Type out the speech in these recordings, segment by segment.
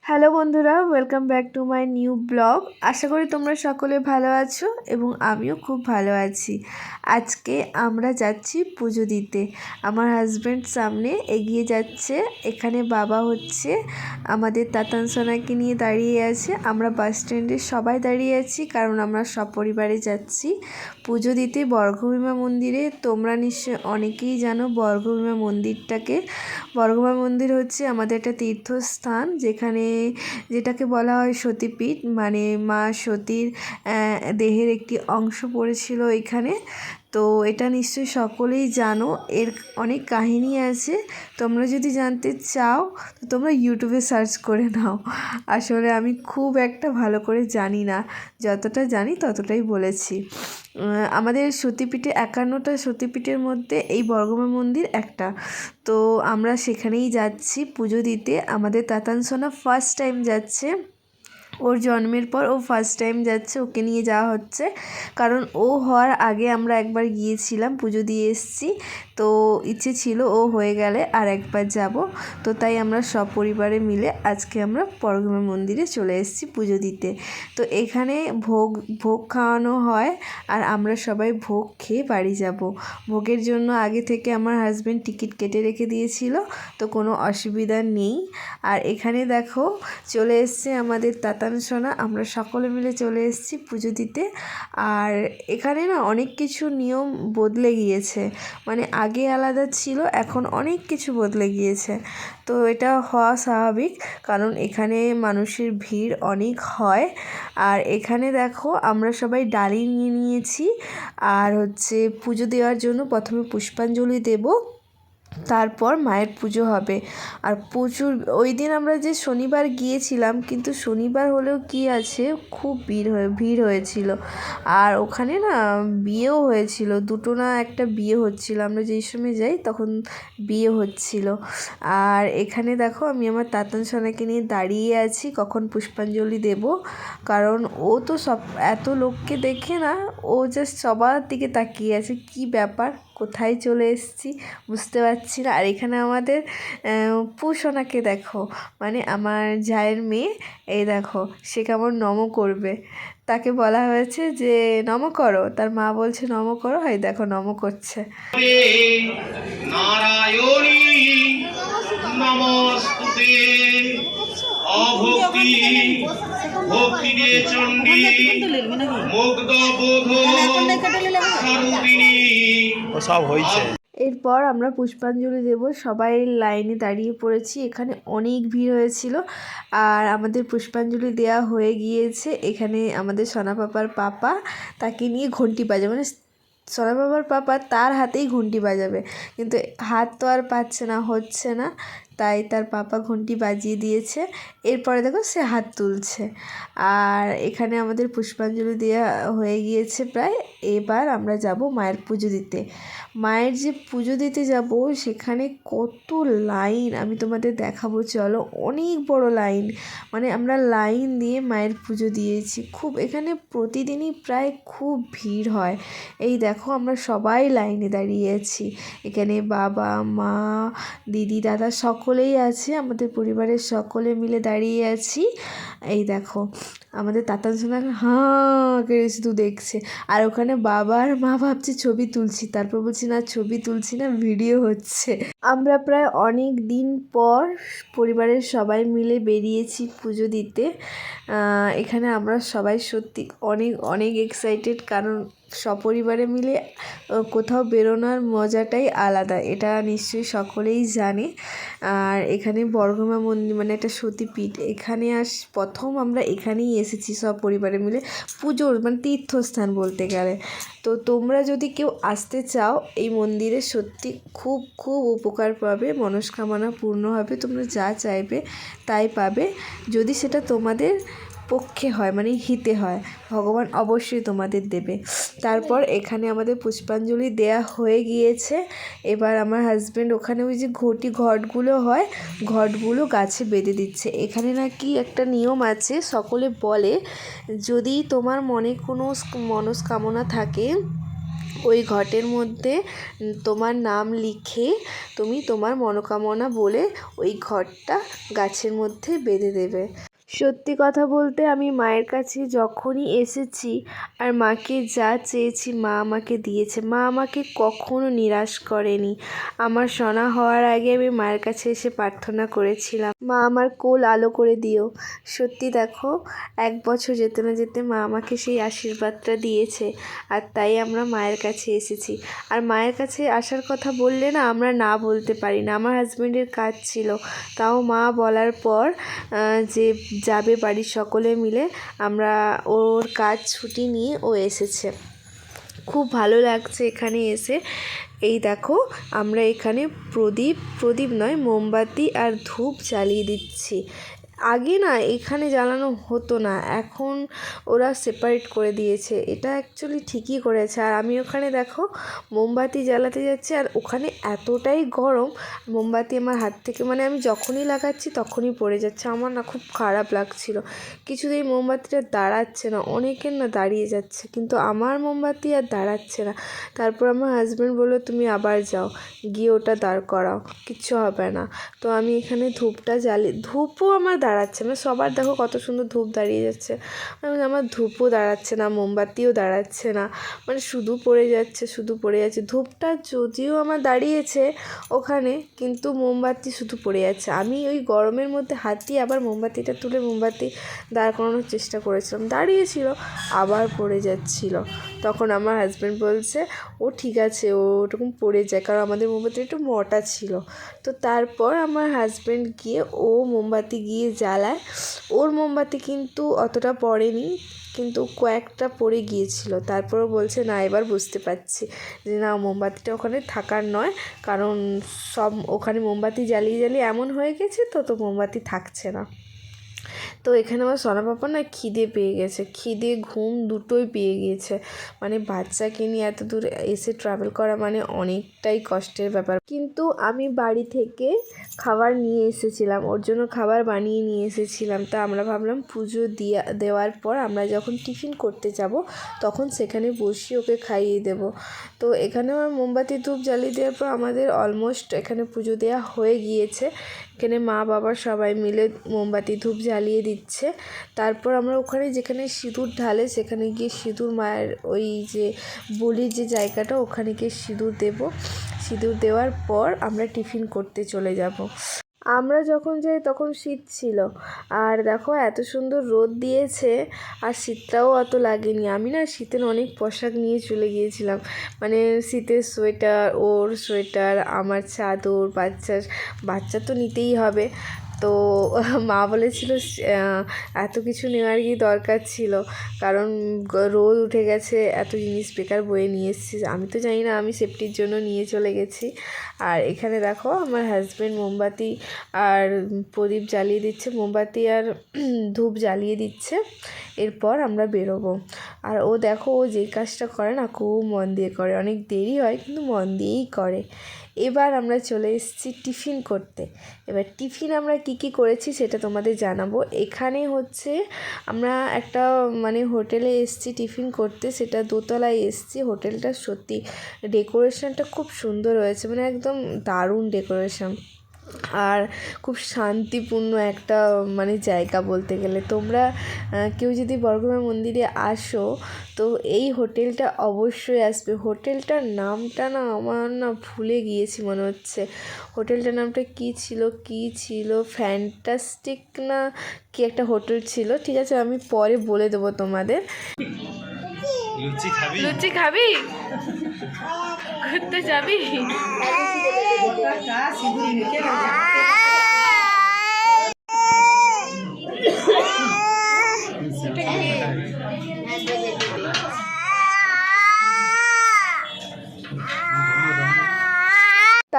Hello বন্ধুরা, welcome back to my new blog. আশা করি তোমরা সকলে ভালো আছো এবং আমিও খুব ভালো আছি। আজকে আমরা যাচ্ছি পুজো দিতে। আমার হাজব্যান্ড সামনে এগিয়ে যাচ্ছে, এখানে বাবা হচ্ছে আমাদের তাতান সোনাকে নিয়ে দাঁড়িয়ে আছে। আমরা বাস স্ট্যান্ডে সবাই দাঁড়িয়ে আছি কারণ আমরা সপরিবারে যাচ্ছি পুজো দিতে বর্গভীমা মন্দিরে। তোমরা নিশ্চয় অনেকেই জানো বর্গভীমা মন্দিরটাকে। বর্গভীমা মন্দির হচ্ছে আমাদের একটা তীর্থস্থান, যেটাকে বলা হয় সতীপীঠ, মানে মা সতীর দেহের একটি অংশ পড়েছিল এখানে। তো এটা নিশ্চয়ই সকলেই জানো, এর অনেক কাহিনী আছে। তোমরা যদি জানতে চাও তো তোমরা ইউটিউবে সার্চ করে নাও। আসলে আমি খুব একটা ভালো করে জানি না, যতটা জানি ততটাই বলেছি। আমাদের সতীপীঠে 51টা সতীপীঠের মধ্যে এই বর্গমা মন্দির একটা। তো আমরা সেখানেই যাচ্ছি পুজো দিতে। আমাদের তাতান সোনা ফার্স্ট টাইম যাচ্ছে, ওর জন্মের পর ও ফার্স্ট টাইম যাচ্ছে, ওকে নিয়ে যাওয়া হচ্ছে। কারণ ও হওয়ার আগে আমরা একবার গিয়েছিলাম, পুজো দিয়ে এসেছি। তো ইচ্ছে ছিল ও হয়ে গেলে আর একবার যাব। তো তাই আমরা সব পরিবারে মিলে আজকে আমরা বর্গভীমা মন্দিরে চলে এসেছি পুজো দিতে। তো এখানে ভোগ খাওয়ানো হয় আর আমরা সবাই ভোগ খেয়ে বাড়ি যাব। ভোগের জন্য আগে থেকে আমার হাজব্যান্ড টিকিট কেটে রেখে দিয়েছিল, তো কোনো অসুবিধা নেই। আর এখানে দেখো চলে এসছে আমাদের তাতান সোনা, আমরা সকলে মিলে চলে এসেছি পুজো দিতে। আর এখানে না অনেক কিছু নিয়ম বদলে গিয়েছে, মানে আগে আলাদা ছিল, এখন অনেক কিছু বদলে গিয়েছে। তো এটা হওয়া স্বাভাবিক, কারণ এখানে মানুষের ভিড় অনেক হয়। আর এখানে দেখো আমরা সবাই ডালি নিয়ে নিয়েছি। আর হচ্ছে পুজো দেওয়ার জন্য প্রথমে পুষ্পাঞ্জলি দেব, তারপর মায়ের পুজো হবে। আর প্রচুর ওই দিন আমরা যে শনিবার গিয়েছিলাম, কিন্তু শনিবার হলেও কি আছে, খুব ভিড় হয়েছিল। আর ওখানে না বিয়েও হয়েছিল, দুটো না একটা বিয়ে হচ্ছিল, আমরা যেই সময় যাই তখন বিয়ে হচ্ছিল। আর এখানে দেখো আমি আমার তাতান সোনাকে নিয়ে দাঁড়িয়ে আছি কখন পুষ্পাঞ্জলি দেব, কারণ ও তো এত লোককে দেখে না, ও জাস্ট সবার দিকে তাকিয়ে আছে, কি ব্যাপার কোথায় চলে এসেছি বুঝতে পারছি না। আর এখানে আমাদের পুষোনাকে দেখো, মানে আমার জায়ের মেয়ে, এই দেখো সে কেমন নম করবে। তাকে বলা হয়েছে যে নম করো, তার মা বলছে নম করো, এই দেখো নম করছে। নারায়ণী নমস্তুতে অভক্তি ভক্তি রে চণ্ডী মুগ্ধ বোধ স্বরূপিণী। সব হয়েছে। এরপর আমরা পুষ্পাঞ্জলি দেব, সবাই লাইনে দাঁড়িয়ে পড়েছি, এখানে অনেক ভিড় হয়েছিল। আর আমাদের পুষ্পাঞ্জলি দেওয়া হয়ে গিয়েছে। এখানে আমাদের সোনা পাপার পাপা তাকে নিয়ে ঘন্টি বাজাবে, মানে সোনা পাপার পাপা তার হাতেই ঘন্টি বাজাবে, কিন্তু হাত তো আর পাচ্ছে না, হচ্ছে না, তাই তার পাপা ঘন্টি বাজিয়ে দিয়েছে। এরপরে দেখো সে হাত তুলছে। আর এখানে আমাদের পুষ্পাঞ্জলি দেওয়া হয়ে গিয়েছে প্রায়। এবার আমরা যাব মায়ের পুজো দিতে। মায়ের যে পুজো দিতে যাব সেখানে কত লাইন আমি তোমাদের দেখাবো, চলো। অনেক বড় লাইন, মানে আমরা লাইন দিয়ে মায়ের পুজো দিয়েছি। খুব এখানে প্রতিদিনই প্রায় খুব ভিড় হয়। এই দেখো আমরা সবাই লাইনে দাঁড়িয়ে আছি, এখানে বাবা মা দিদি দাদা সকলেই আছে, আমাদের পরিবারের সকলে মিলে দাঁড়িয়ে আছি। এই দেখো আমাদের তাতান সোনা হাঁ করে শুধু দেখছে। আর ওখানে বাবা আর মা ভাবছে ছবি তুলছি, তারপর বলছি না ছবি তুলছি না, ভিডিও হচ্ছে। আমরা প্রায় অনেক দিন পর পরিবারের সবাই মিলে বেরিয়েছি পুজো দিতে। এখানে আমরা সবাই সত্যি অনেক অনেক এক্সাইটেড, কারণ সপরিবারে মিলে কোথাও বেরোনোর মজাটাই আলাদা, এটা নিশ্চয়ই সকলেই জানে। আর এখানে বর্গমা মন্দির মানে একটা সতীপীঠ, এখানে প্রথম আমরা এখানেই এসেছি সব পরিবারে মিলে পুজোর, মানে তীর্থস্থান বলতে গেলে। তো তোমরা যদি কেউ আসতে চাও এই মন্দিরে, সত্যি খুব খুব উপকার পাবে, মনস্কামনা পূর্ণ হবে, তোমরা যা চাইবে তাই পাবে, যদি সেটা তোমাদের পক্ষে হয়, মানে হিতে হয়, ভগবান অবশ্যই তোমাদের দেবে। তারপর এখানে আমাদের পুষ্পাঞ্জলি দেয়া হয়ে গিয়েছে। এবার আমার হাজব্যান্ড ওখানে ওই যে ঘটগুলো হয়, ঘটগুলো গাছে বেঁধে দিচ্ছে। এখানে নাকি একটা নিয়ম আছে, সকলে বলে যদি তোমার মনে কোনো মনস্কামনা থাকে ওই ঘটের মধ্যে তোমার নাম লিখে তুমি তোমার মনোকামনা বলে ওই ঘটটা গাছের মধ্যে বেঁধে দেবে। সত্যি কথা বলতে আমি মায়ের কাছে যখনই এসেছি আর মাকে যা চেয়েছি মা আমাকে দিয়েছে। মা আমাকে কখনো নিরাশ করেনি। আমার সোনা হওয়ার আগে আমি মায়ের কাছে এসে প্রার্থনা করেছিলাম, মা আমার কোল আলো করে দিও। সত্যি দেখো, 1 বছর যেতে না যেতে মা আমাকে সেই আশীর্বাদটা দিয়েছে। আর তাই আমরা মায়ের কাছে এসেছি। আর মায়ের কাছে আসার কথা বললে না আমরা না বলতে পারি না। আমার হাজব্যান্ডের কাজ ছিল, তাও মা বলার পর যে যাবে বাড়ির সকলে মিলে, আমরা ওর কাজ ছুটি নিয়ে ও এসেছে। খুব ভালো লাগছে এখানে এসে। এই দেখো, আমরা এখানে প্রদীপ নয়, মোমবাতি আর ধূপ জ্বালিয়ে দিচ্ছি। আগে না এখানে জ্বালানো হতো না, এখন ওরা সেপারেট করে দিয়েছে। এটা অ্যাকচুয়ালি ঠিকই করেছে। আর আমি ওখানে দেখো মোমবাতি জ্বালাতে যাচ্ছি, আর ওখানে এতটাই গরম, মোমবাতি আমার হাত থেকে মানে আমি যখনই লাগাচ্ছি তখনই পড়ে যাচ্ছে। আমার না খুব খারাপ লাগছিল। কিছুতেই মোমবাতিটা দাঁড়াচ্ছে না, অনেকের না দাঁড়িয়ে যাচ্ছে, কিন্তু আমার মোমবাতি আর দাঁড়াচ্ছে না। তারপর আমার হাজব্যান্ড বললো তুমি আবার যাও, গিয়ে ওটা দাঁড় করাও, কিচ্ছু হবে না। তো আমি এখানে ধূপটা ধূপও আমার দাঁড়াচ্ছে না। সবার দেখো কত সুন্দর ধূপ দাঁড়িয়ে যাচ্ছে, আমার ধূপও দাঁড়াচ্ছে না, মোমবাতিও দাঁড়াচ্ছে না, মানে শুধু পড়ে যাচ্ছে। ধূপটা যদিও আমার দাঁড়িয়েছে ওখানে, কিন্তু মোমবাতি শুধু পড়ে যাচ্ছে। আমি ওই গরমের মধ্যে হাত দিয়ে আবার মোমবাতিটা তুলে মোমবাতি দাঁড় করানোর চেষ্টা করেছিলাম, দাঁড়িয়েছিল আবার পড়ে যাচ্ছিল। তখন আমার হাজব্যান্ড বলছে ও ঠিক আছে, ও ওরকম পড়ে যায়, কারণ আমাদের মোমবাতি একটু মোটা ছিল। তো তারপর আমার হাজব্যান্ড গিয়ে মোমবাতি গিয়ে জ্বালায়। ওর মোমবাতি কিন্তু অতটা পড়েনি, কিন্তু কয়েকটা পড়ে গিয়েছিল। তারপরও বলছে না, এবার বুঝতে পারছি যে না, মোমবাতিটা ওখানে থাকার নয়, কারণ সব ওখানে মোমবাতি জ্বালিয়ে এমন হয়ে গেছে, তো মোমবাতি থাকছে না। তো এখানে আমার সোনা পাপা না খিদে পেয়ে গেছে, খিদে ঘুম দুটোই পেয়ে গিয়েছে। মানে বাচ্চাকে নিয়ে এত দূর এসে ট্রাভেল করা মানে অনেকটাই কষ্টের ব্যাপার। কিন্তু আমি বাড়ি থেকে খাবার নিয়ে এসেছিলাম, ওর জন্য খাবার বানিয়ে নিয়ে এসেছিলাম। তা আমরা ভাবলাম পুজো দেওয়ার পর আমরা যখন টিফিন করতে যাব তখন সেখানে বসিয়ে ওকে খাইয়ে দেব। তো এখানে আমার মোমবাতি ধূপ জ্বালিয়ে দেওয়ার পর আমাদের অলমোস্ট এখানে পুজো দেওয়া হয়ে গিয়েছে। এখানে মা বাবা সবাই মিলে মোমবাতি ধূপ জ্বালিয়ে দিচ্ছে। তারপর আমরা ওখানে যেখানে সিঁদুর ঢালে সেখানে গিয়ে সিঁদুর মায়ের ওই যে বলির যে জায়গাটা, ওখানে গিয়ে সিঁদুর দেব। সিঁদুর দেওয়ার পর আমরা টিফিন করতে চলে যাব। আমরা যখন যাই তখন শীত ছিল, আর দেখো এত সুন্দর রোদ দিয়েছে, আর শীতটাও অত লাগেনি। আমি না শীতের অনেক পোশাক নিয়ে চলে গিয়েছিলাম, মানে শীতের সোয়েটার, ওর সোয়েটার, আমার চাদর, বাচ্চা তো নিতেই হবে। তো মা বলেছিল এত কিছু নেওয়ার কি দরকার ছিল, কারণ রোদ উঠে গেছে, এত জিনিস বেকার বয়ে নিয়ে এসেছি। আমি তো জানি না, আমি সেফটির জন্য নিয়ে চলে গেছি। আর এখানে দেখো আমার হাজব্যান্ড মোমবাতি আর প্রদীপ জ্বালিয়ে দিচ্ছে, মোমবাতি আর ধূপ জ্বালিয়ে দিচ্ছে। এরপর আমরা বেরোবো। আর ও দেখো, ও যে কাজটা করে না খুব মন দিয়ে করে, অনেক দেরি হয় কিন্তু মন দিয়েই করে। এবার আমরা চলে এসেছি টিফিন করতে। এবার টিফিন আমরা কি করেছি সেটা তোমাদের জানাবো। এখানে হচ্ছে আমরা একটা মানে হোটেলে এসেছি টিফিন করতে, সেটা দোতলায় এসেছি। হোটেলটা সত্যি ডেকোরেশনটা খুব সুন্দর হয়েছে, মানে একদম দারুণ ডেকোরেশন, আর খুব শান্তিপূর্ণ একটা মানে জায়গা বলতে গেলে। তোমরা কেউ যদি বর্গভীমা মন্দিরে আসো তো এই হোটেলটা অবশ্যই আসবে। হোটেলটার নামটা না আমার না ভুলে গিয়েছি মনে হচ্ছে। হোটেলটার নামটা কী ছিল ফ্যান্টাস্টিক না কি একটা হোটেল ছিল। ঠিক আছে, আমি পরে বলে দেবো তোমাদের। লুচি খাবি? ঘুরতে যাবি?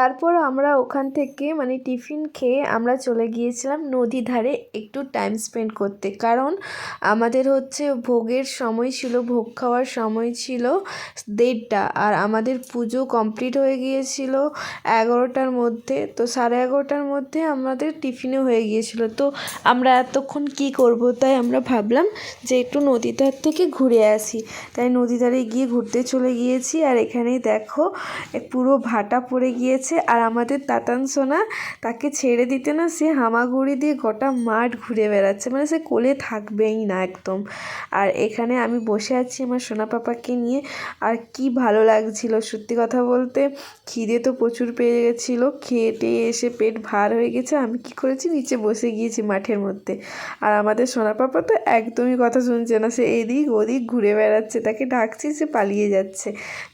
তারপর আমরা ওখান থেকে মানে টিফিন খেয়ে আমরা চলে গিয়েছিলাম নদী ধারে একটু টাইম স্পেন্ড করতে, কারণ আমাদের হচ্ছে ভোগের সময় ছিল, ভোগ খাওয়ার সময় ছিল 1:30, আর আমাদের পুজো কমপ্লিট হয়ে গিয়েছিল 11টার মধ্যে। তো 11:30টার মধ্যে আমাদের টিফিনও হয়ে গিয়েছিল। তো আমরা এতক্ষণ কী করব, তাই আমরা ভাবলাম যে একটু নদী ধার থেকে ঘুরে আসি। তাই নদী ধারে গিয়ে ঘুরতে চলে গিয়েছি। আর এখানেই দেখো পুরো ভাটা পড়ে গিয়েছে, আর আমাদের তাতান সোনা তাকে ছেড়ে দিতে না, সে হামাগুড়ি দিয়ে গোটা মাঠ ঘুরে বেড়াচ্ছে, মানে সে কোলে থাকবেই না একদম। আর এখানে আমি বসে আছি আমার সোনা পাপাকে নিয়ে, আর কি ভালো লাগছিল সত্যি কথা বলতে। খিদে তো প্রচুর পেয়ে গেছিলো, খেয়ে টেয়ে এসে পেট ভার হয়ে গেছে। আমি কি করেছি, নিচে বসে গিয়েছি মাঠের মধ্যে। আর আমাদের সোনা পাপা তো একদমই কথা শুনছে না, সে এদিক ওদিক ঘুরে বেড়াচ্ছে, তাকে ডাকছি সে পালিয়ে যাচ্ছে।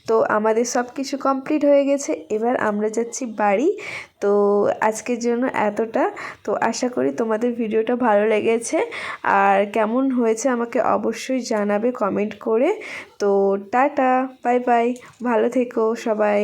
তো আমাদের সব কিছু কমপ্লিট হয়ে গেছে, এবার আমরা যাচ্ছি বাড়ি। তো আজকের জন্য এতটা। তো আশা করি তোমাদের ভিডিওটা ভালো লেগেছে, আর কেমন হয়েছে আমাকে অবশ্যই জানাবে কমেন্ট করে। তো টাটা, বাই বাই, ভালো থেকো সবাই।